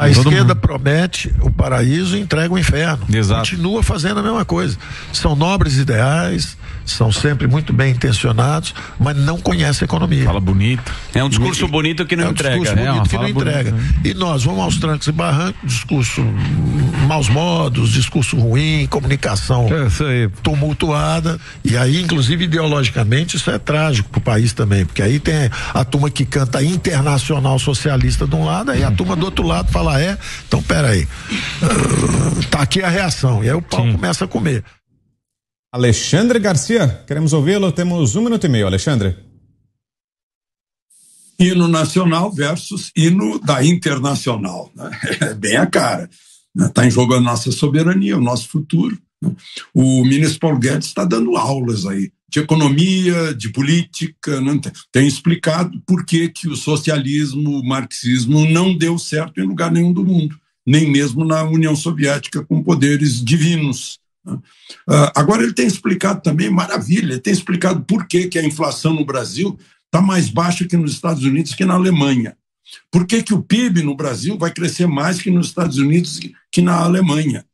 A esquerda promete o paraíso e entrega o inferno. Exato. Continua fazendo a mesma coisa. São nobres ideais, são sempre muito bem intencionados, mas não conhecem a economia. Fala bonito. É um discurso bonito que não entrega. É um discurso bonito que não entrega. E nós vamos aos trancos e barrancos, discurso maus modos, discurso ruim, comunicação tumultuada. E aí, inclusive, ideologicamente, isso é trágico pro país também, porque aí tem a turma que canta internacional socialista de um lado, aí a turma do outro lado fala, então peraí, tá aqui a reação, e aí o pau começa a comer. Alexandre Garcia, queremos ouvi-lo, temos 1 minuto e meio, Alexandre. Hino nacional versus hino da internacional, né? É bem a cara, está em jogo a nossa soberania, o nosso futuro, né? O ministro Paulo Guedes está dando aulas aí de economia, de política, né? Tem explicado por que o socialismo, o marxismo não deu certo em lugar nenhum do mundo, nem mesmo na União Soviética com poderes divinos. Agora ele tem explicado também, maravilha, ele tem explicado por que a inflação no Brasil está mais baixa que nos Estados Unidos que na Alemanha. Por que o PIB no Brasil vai crescer mais que nos Estados Unidos que na Alemanha?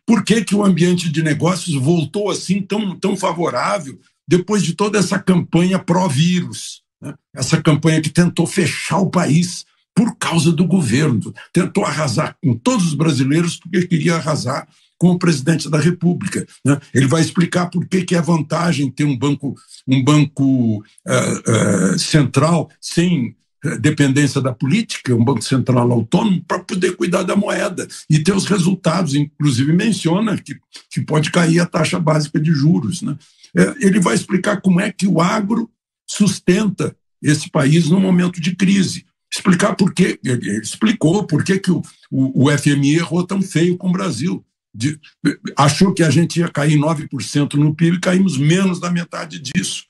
Por que o ambiente de negócios voltou assim tão favorável depois de toda essa campanha pró-vírus, né? Essa campanha que tentou fechar o país por causa do governo, tentou arrasar com todos os brasileiros porque queria arrasar com o presidente da República, né? Ele vai explicar por que é vantagem ter um banco central sem dependência da política, um banco central autônomo, para poder cuidar da moeda e ter os resultados. Inclusive menciona que pode cair a taxa básica de juros, né? Ele vai explicar como é que o agro sustenta esse país num momento de crise. Explicar por quê. Ele explicou por que o FMI errou tão feio com o Brasil. Achou que a gente ia cair 9% no PIB, caímos menos da metade disso.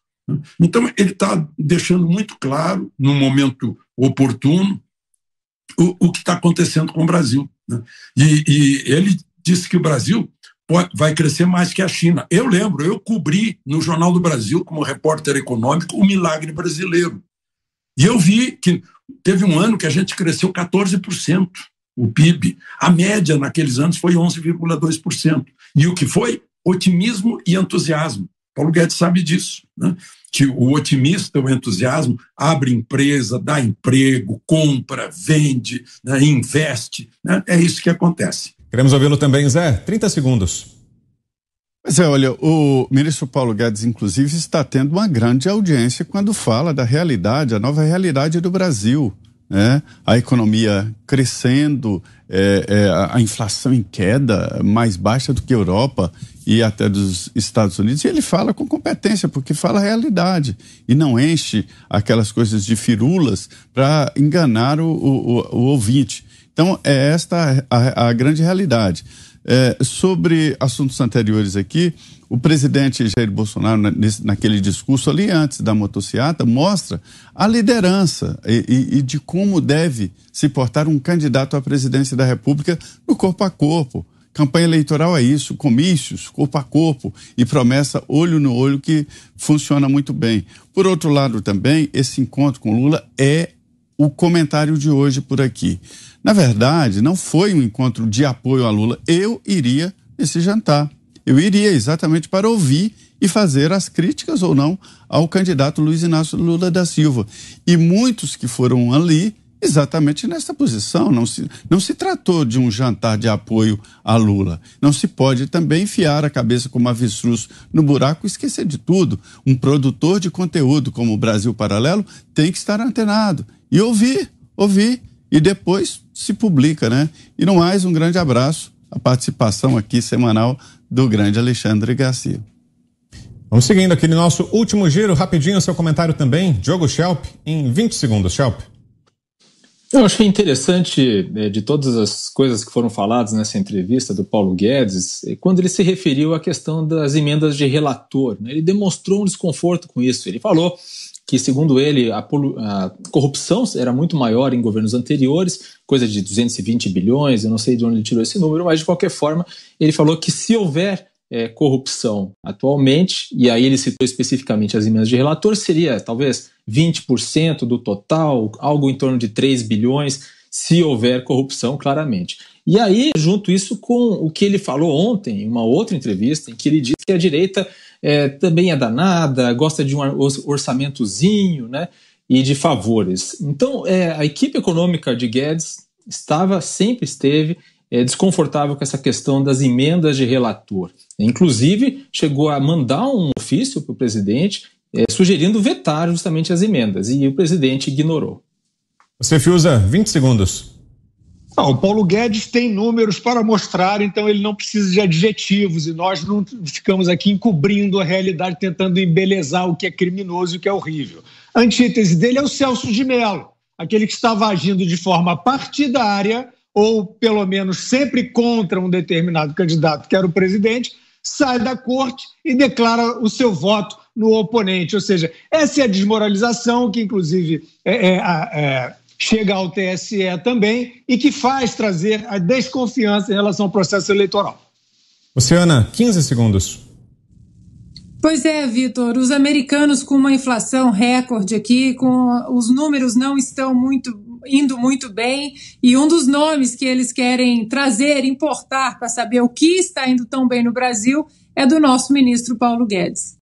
Então, ele está deixando muito claro, no momento oportuno, o que está acontecendo com o Brasil, né? E ele disse que o Brasil vai crescer mais que a China. Eu lembro, eu cobri no Jornal do Brasil, como repórter econômico, o milagre brasileiro. E eu vi que teve um ano que a gente cresceu 14%, o PIB. A média naqueles anos foi 11,2%. E o que foi? Otimismo e entusiasmo. Paulo Guedes sabe disso, né? Que o otimista, o entusiasmo, abre empresa, dá emprego, compra, vende, né? Investe, né? É isso que acontece. Queremos ouvi-lo também, Zé. 30 segundos. Pois é, olha, o ministro Paulo Guedes, inclusive, está tendo uma grande audiência quando fala da realidade, a nova realidade do Brasil, né? A economia crescendo, a inflação em queda, mais baixa do que a Europa e até dos Estados Unidos. E ele fala com competência, porque fala a realidade e não enche aquelas coisas de firulas para enganar o ouvinte. Então, é esta a grande realidade. Sobre assuntos anteriores aqui, o presidente Jair Bolsonaro, naquele discurso ali antes da motociata, mostra a liderança e de como deve se portar um candidato à presidência da República no corpo a corpo. Campanha eleitoral é isso, comícios, corpo a corpo e promessa olho no olho que funciona muito bem. Por outro lado também, esse encontro com Lula é o comentário de hoje por aqui. Na verdade, não foi um encontro de apoio a Lula. Eu iria nesse jantar. Eu iria exatamente para ouvir e fazer as críticas ou não ao candidato Luiz Inácio Lula da Silva. E muitos que foram ali exatamente nessa posição. Não se tratou de um jantar de apoio a Lula. Não se pode também enfiar a cabeça como avestruz no buraco e esquecer de tudo. Um produtor de conteúdo como o Brasil Paralelo tem que estar antenado e ouvir. E depois se publica, né? E no mais, um grande abraço, a participação aqui semanal do grande Alexandre Garcia. Vamos seguindo aqui no nosso último giro, rapidinho o seu comentário também, Diogo Schelp, em 20 segundos, Schelp. Eu achei interessante, de todas as coisas que foram faladas nessa entrevista do Paulo Guedes, quando ele se referiu à questão das emendas de relator, né? Ele demonstrou um desconforto com isso. Ele falou que, segundo ele, a corrupção era muito maior em governos anteriores, coisa de 220 bilhões, eu não sei de onde ele tirou esse número, mas de qualquer forma, ele falou que se houver corrupção atualmente, e aí ele citou especificamente as emendas de relator, seria talvez 20% do total, algo em torno de 3 bilhões, se houver corrupção, claramente. E aí, junto isso com o que ele falou ontem, em uma outra entrevista, em que ele disse que a direita também é danada, gosta de um orçamentozinho, né, e de favores. Então, a equipe econômica de Guedes sempre esteve desconfortável com essa questão das emendas de relator. Inclusive, chegou a mandar um ofício para o presidente sugerindo vetar justamente as emendas, e o presidente ignorou. Você, Fiuza, 20 segundos. Não, o Paulo Guedes tem números para mostrar, então ele não precisa de adjetivos, e nós não ficamos aqui encobrindo a realidade, tentando embelezar o que é criminoso e o que é horrível. A antítese dele é o Celso de Mello, aquele que estava agindo de forma partidária, ou pelo menos sempre contra um determinado candidato, que era o presidente, sai da corte e declara o seu voto no oponente. Ou seja, essa é a desmoralização que, inclusive, chega ao TSE também e que faz trazer a desconfiança em relação ao processo eleitoral. Luciana, 15 segundos. Pois é, Vitor, os americanos com uma inflação recorde aqui, com os números não estão indo muito bem, e um dos nomes que eles querem trazer, importar para saber o que está indo tão bem no Brasil é do nosso ministro Paulo Guedes.